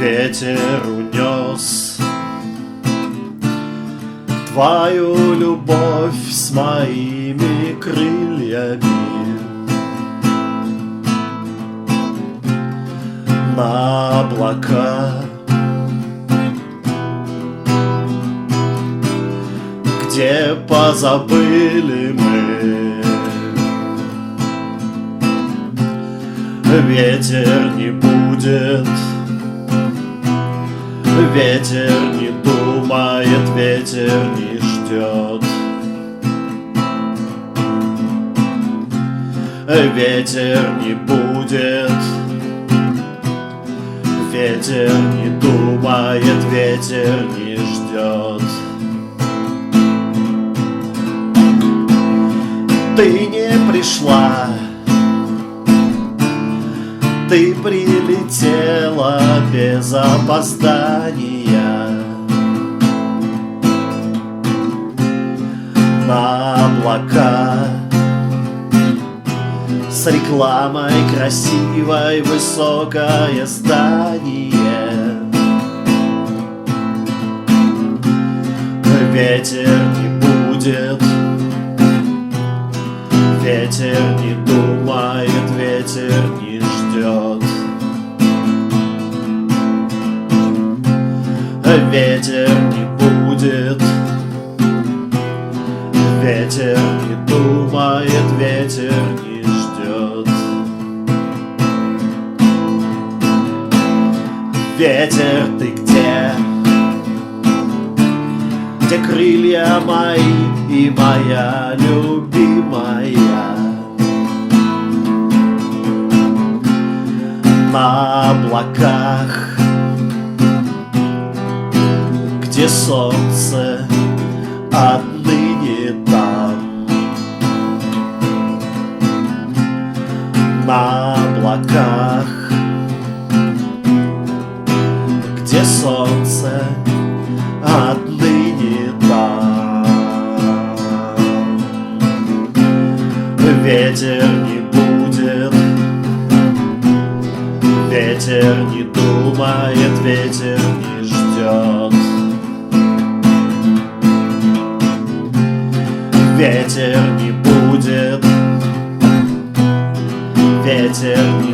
Ветер унес твою любовь с моими крыльями на облака, где позабыли мы. Ветер не будет, ветер не думает, ветер не ждет. Ветер не будет, ветер не думает, ветер не ждет. Ты не пришла, ты прилетела без опоздания на облака с рекламой красивой, высокое здание. Ветер не будет, ветер не думает, ветер не ждет. Ветер не будет, ветер не думает, ветер не ждет. Ветер, ты где? Где крылья мои и моя любимая? На облаках, где солнце отныне там. На облаках, где солнце отныне там. Ветер не будет, ветер не думает, ветер не ждет. Ветер не будет, ветер не